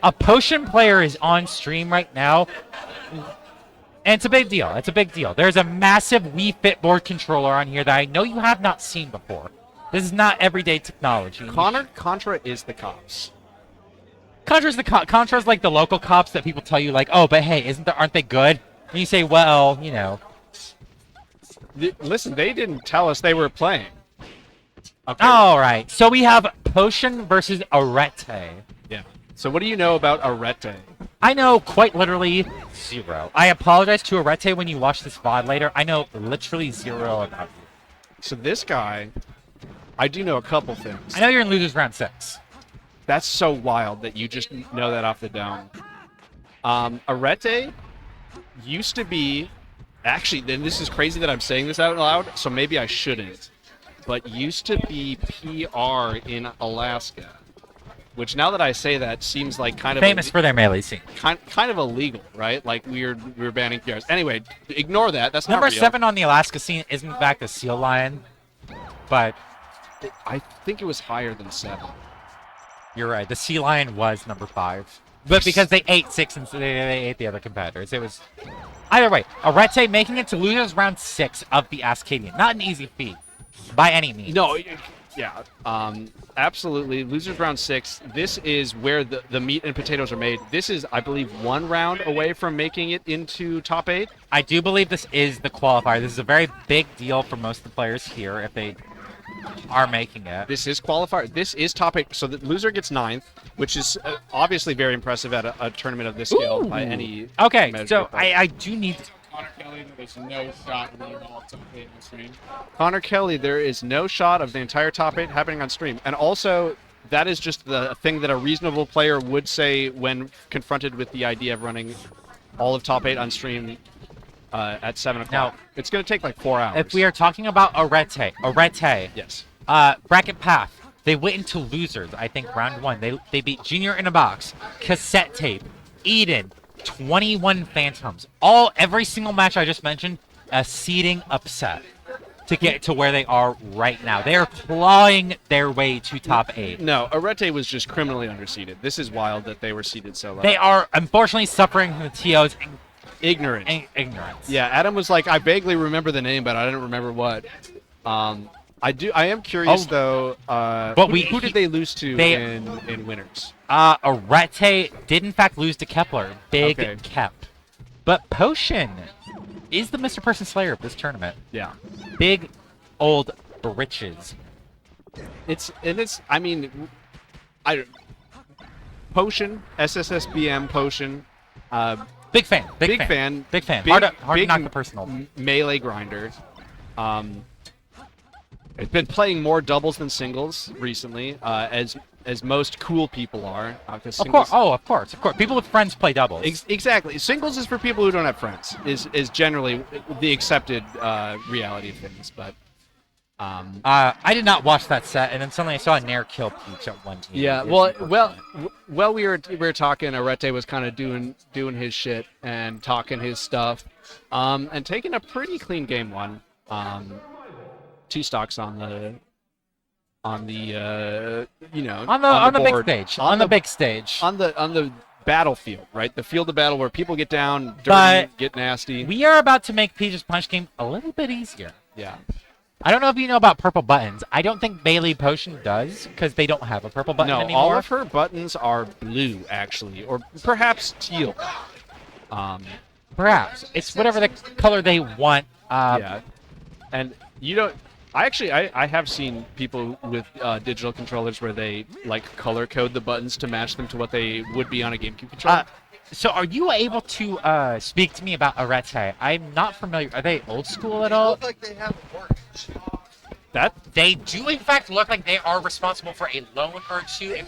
a Potion player is on stream right now, and it's a big deal. It's a big deal. There's a massive Wii Fit board controller on here that I know you have not seen before. This is not everyday technology. Contra is the cops. Contra's like the local cops that people tell you, like, oh, but hey, aren't they good? And you say, well, you know. Listen, they didn't tell us they were playing. Okay. All right. So we have Potion versus Arete. Yeah. So what do you know about Arete? I know quite literally zero. I apologize to Arete when you watch this VOD later. I know literally zero about you. So this guy, I do know a couple things. I know you're in losers round 6. That's so wild that you just know that off the dome. Arete used to be, actually, then this is crazy that I'm saying this out loud, so maybe I shouldn't, but used to be PR in Alaska, which now that I say that seems like kind of famous for their melee scene. Kind of illegal, right? Like we're banning PRs. Anyway, ignore that. That's number not real. 7 on the Alaska scene is in fact a Seal Lion, but I think it was higher than 7. You're right. The Sea Lion was number 5. But because they ate 6 and so they ate the other competitors. It was... Either way, Arete making it to losers round 6 of the ASSCADIAN. Not an easy feat, by any means. No, yeah. Absolutely. Losers round 6. This is where the meat and potatoes are made. This is, I believe, 1 round away from making it into top 8. I do believe this is the qualifier. This is a very big deal for most of the players here if they are making it. This is qualifier. This is top 8. So the loser gets 9th, which is obviously very impressive at a tournament of this scale by any Okay, measure. so I do need... Connor Kelly, there's no shot of winning all top 8 on stream. Connor Kelly, there is no shot of the entire top 8 happening on stream. And also, that is just the thing that a reasonable player would say when confronted with the idea of running all of top 8 on stream at 7 o'clock. Now, it's going to take like 4 hours. If we are talking about Arete, yes. Bracket Path, they went into losers, I think, round 1. They beat Junior in a Box, Cassette Tape, Eden, 21 Phantoms. Every single match I just mentioned, a seeding upset to get to where they are right now. They are clawing their way to top 8. No, Arete was just criminally underseeded. This is wild that they were seeded so low. They are, unfortunately, suffering from the TO's ignorance. Ignorance. Yeah, Adam was like, I vaguely remember the name, but I didn't remember what. I am curious though. But who did they lose to in winners? Arete did in fact lose to Kepler. Big Kep. But Potion is the Mr. Person Slayer of this tournament. Yeah. Big old britches. I mean, Potion, SSSBM Potion. Big fan. Big fan. Hard to knock the personal. Melee grinder. It's been playing more doubles than singles recently, as most cool people are. Of course. People with friends play doubles. Exactly. Singles is for people who don't have friends. Is generally the accepted reality of things. But I did not watch that set, and then suddenly I saw a Nair kill Peach at 1 team. Yeah. Well, we were talking. Arete was kind of doing his shit and talking his stuff, and taking a pretty clean game 1. 2 stocks on the big stage on the battlefield, right? The field of battle where people get down, dirty, get nasty. We are about to make Peach's punch game a little bit easier. Yeah. I don't know if you know about purple buttons. I don't think Bailey Potion does because they don't have a purple button anymore. No, all of her buttons are blue actually, or perhaps teal. Perhaps it's whatever the color they want. Yeah, and you don't. I have seen people with digital controllers where they like color code the buttons to match them to what they would be on a GameCube controller. So are you able to speak to me about Arete? I'm not familiar. Are they old school at all? They look like they haven't worked. That they do in fact look like they are responsible for a loan or 2.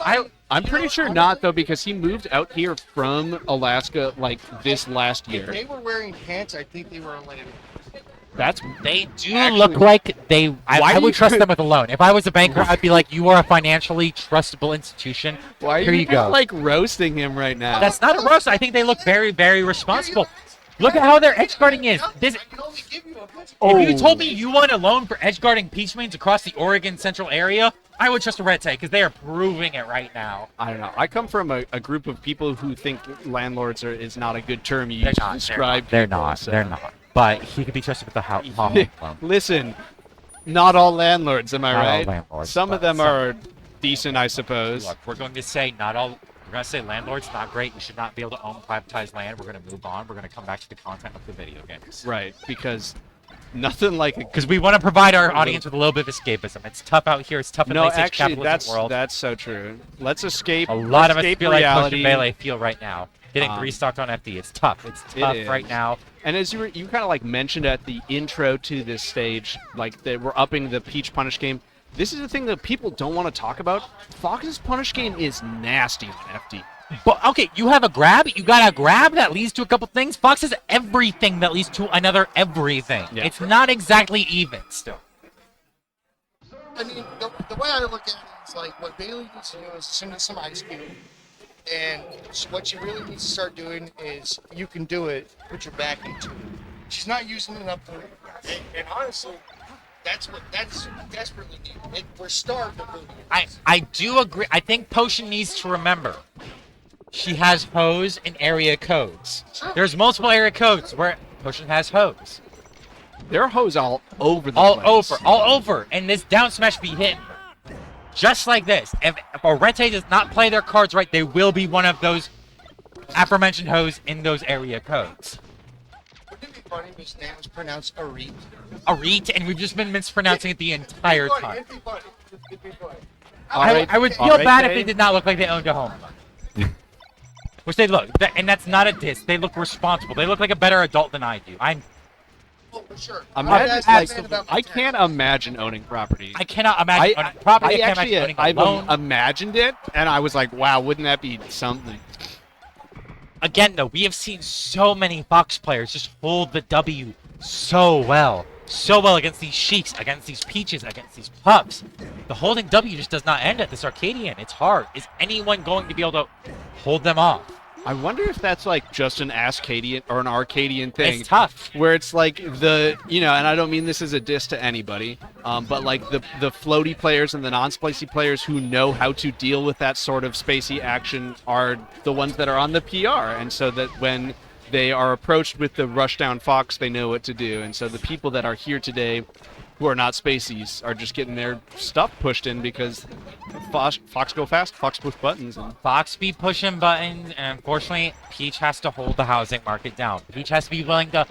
I'm pretty sure not though, because he moved out here from Alaska like this last year. If they were wearing pants, I think they were on land. They do look like they. I would trust them with a loan. If I was a banker, I'd be like, "You are a financially trustable institution. Why Here are you go." Like roasting him right now? That's not a roast. I think they look very, very responsible. Look at how their edge guarding is. This. I can only give you a pitch. If you told me you want a loan for edge guarding peach mains across the Oregon Central area, I would trust Arete because they are proving it right now. I don't know. I come from a group of people who think landlords is not a good term you They're use to not. describe. They're people, not. so- They're not. But he could be trusted with the home loan. Listen, not all landlords, am I Not all right? landlords, Some of but them some. are decent, I suppose. Look, we're going to say not all. We're going to say landlords not great. You should not be able to own privatized land. We're going to move on. We're going to come back to the content of the video games. Right, because nothing like a Because we want to provide our audience with a little bit of escapism. It's tough out here. It's tough in no, late-stage actually, capitalism world. that's so true. Let's escape. A lot of us escape feel like reality. pushing Bailey feel right now. Getting restocked on FD. It's tough. It's tough is. right now. And as you kind of like mentioned at the intro to this stage, like that we're upping the Peach Punish game. This is the thing that people don't want to talk about. Fox's Punish game is nasty on FD. But okay, you have a grab. You got a grab that leads to a couple things. Fox has everything that leads to another everything. Yeah. It's not exactly even still. I mean, the way I look at it is like what Bailey needs to do is send us some ice cube. And what she really needs to start doing is you can do it, put your back into it. She's not using it enough. And honestly, that's desperately needed. We're starved of moving. I do agree. I think Potion needs to remember she has hose and area codes. Sure. There's multiple area codes where Potion has hose. There are hoes all over the All place. over, all over. And this down smash be hit just like this. If Arete does not play their cards right, they will be one of those aforementioned hoes in those area codes. Wouldn't it be funny if his name was pronounced Arete? Arete, and we've just been mispronouncing it the entire time. It'd be funny. It'd be funny. I would feel bad if they did not look like they owned a home. Which they look, and that's not a diss. They look responsible. They look like a better adult than I do. Oh, for sure. Imagine, That's like, bad about my I can't imagine owning property. I cannot imagine owning property. I can't actually, imagine I've owning a loan. imagined it, and I was like, wow, wouldn't that be something? Again, though, we have seen so many Fox players just hold the W so well. So well against these Sheiks, against these Peaches, against these Pups. The holding W just does not end at this Arcadian. It's hard. Is anyone going to be able to hold them off? I wonder if that's like just an ASSCADIan or an Arcadian thing. It's tough. Where it's like the, and I don't mean this as a diss to anybody, but like the floaty players and the non-splicey players who know how to deal with that sort of spacey action are the ones that are on the PR. And so that when they are approached with the rushdown Fox, they know what to do. And so the people that are here today who are not spaceys are just getting their stuff pushed in because Fox go fast, Fox push buttons. And Fox be pushing buttons, and unfortunately, Peach has to hold the housing market down. Peach has to be willing to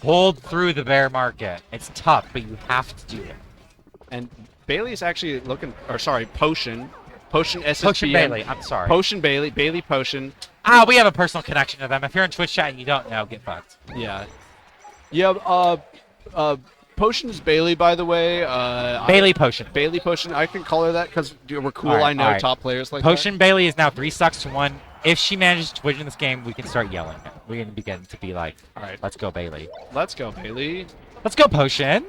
hold through the bear market. It's tough, but you have to do it. And Bailey's actually looking, or sorry, Potion SSBN. Potion Bailey, I'm sorry. Potion Bailey Potion. We have a personal connection to them. If you're in Twitch chat and you don't know, get fucked. Yeah. Yeah, Potion's Bailey, by the way. Bailey Potion. Bailey Potion. I can call her that because we're cool. All right, I know all right. top players like Potion Bailey is now 3 stocks to 1. If she manages to win in this game, we can start yelling. We're going to begin to be like, All right. let's go, Bailey. that. Let's go, Bailey. Let's go, Potion.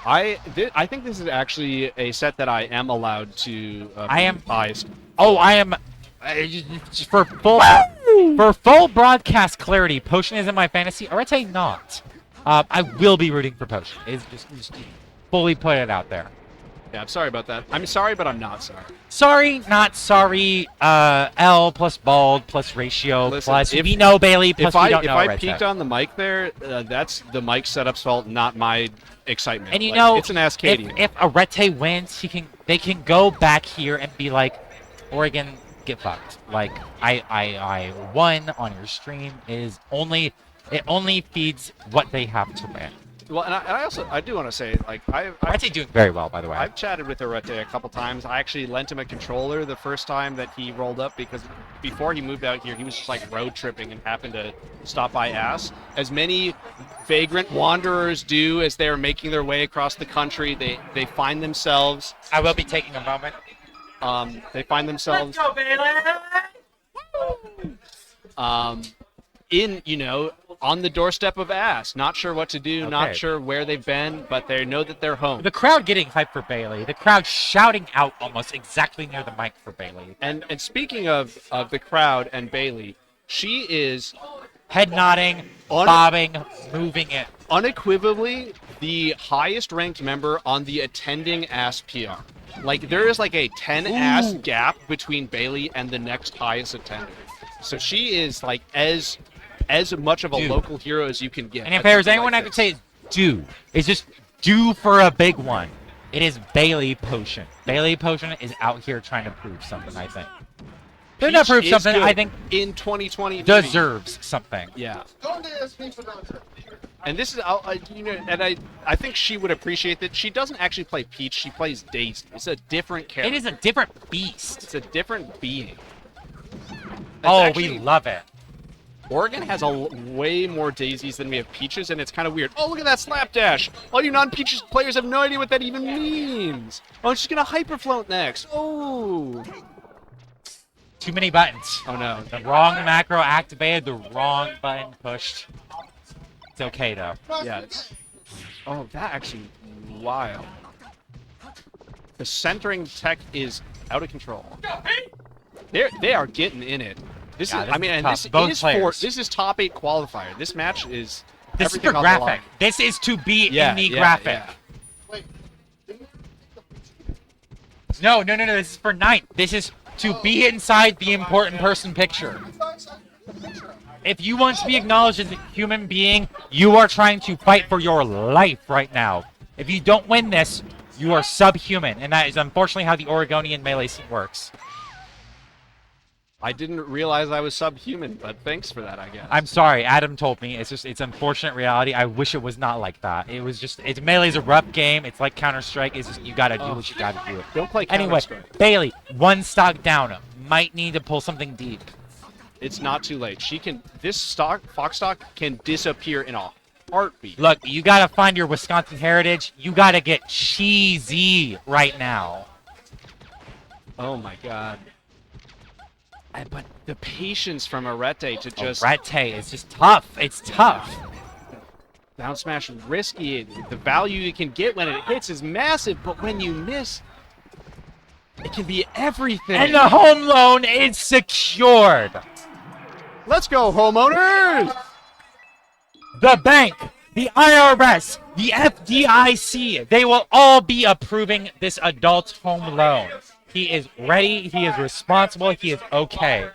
I think this is actually a set that I am allowed to I am- biased. Oh, I am... for full broadcast clarity, Potion is in my fantasy. Arete not. I will be rooting for Potion. Is just fully put it out there. Yeah, I'm sorry about that. I'm sorry, but I'm not sorry. Sorry, not sorry. L plus bald plus ratio Listen, plus if- we know Bailey plus If we don't if know I Arete. peeked on the mic there, that's the mic setup's fault, not my excitement. And you Like, know, it's an ASSCADIan. if Arete wins, they can go back here and be like, Oregon, get fucked. Like I won on your stream is only feeds what they have to win. Well, and I do want to say, like, Arete doing very well, by the way. I've chatted with Arete a couple times. I actually lent him a controller the first time that he rolled up because before he moved out here, he was just like road tripping and happened to stop by Ass. As many vagrant wanderers do as they're making their way across the country, they find themselves. I will be taking a moment. They find themselves go, Bailey! in, on the doorstep of Ass, not sure what to do, Okay. not sure where they've been, but they know that they're home. The crowd getting hyped for Bailey. The crowd shouting out almost exactly near the mic for Bailey. And speaking of the crowd and Bailey, she is head nodding, bobbing, moving it. Unequivocally, the highest ranked member on the attending ass PR. Like, there is like a 10 ass gap between Bailey and the next highest attender. So she is like as much of a Dude. local hero as you can get. And if there's anyone I could say is due, it's just due for a big one. It is Bailey Potion. Bailey Potion is out here trying to prove something, I think. They're not prove something, I think in 2020 deserves something. Yeah. Don't ask me for that. And this is, I think she would appreciate that. She doesn't actually play Peach. She plays Daisy. It's a different character. It is a different beast. It's a different being. We love it. Oregon has way more daisies than we have peaches, and it's kind of weird. Oh, look at that slapdash! All you non-peaches players have no idea what that even means. Oh, she's gonna hyperfloat next. Oh. Too many buttons. Oh no. The wrong macro activated, the wrong button pushed. It's okay though. Yeah. Oh, that actually wild. The centering tech is out of control. They are getting in it. This Yeah, is, this I mean, is and tough. this Both is players. this is top 8 qualifier. This match is This is everything for on the line. graphic. This is to be Yeah, in the yeah, graphic. yeah. Wait, No. This is for night. This is to be inside the important person picture. If you want to be acknowledged as a human being, you are trying to fight for your life right now. If you don't win this, you are subhuman, and that is unfortunately how the Oregonian melee scene works. I didn't realize I was subhuman, but thanks for that, I guess. I'm sorry, Adam told me. It's unfortunate reality. I wish it was not like that. It was just, melee's a rough game. It's like Counter-Strike. It's just, you gotta do what you gotta do. Don't play Anyway, Counter-Strike. Bailey, one stock down. Might need to pull something deep. It's not too late. This Fox stock can disappear in a heartbeat. Look, you gotta find your Wisconsin heritage. You gotta get cheesy right now. Oh my god. But the patience from Arete to just Arete is just tough. It's tough. down smash risky. The value you can get when it hits is massive, but when you miss, it can be everything. And the home loan is secured. Let's go, homeowners! The bank, the IRS, the FDIC, they will all be approving this adult home loan. He is ready. He is responsible. He is okay.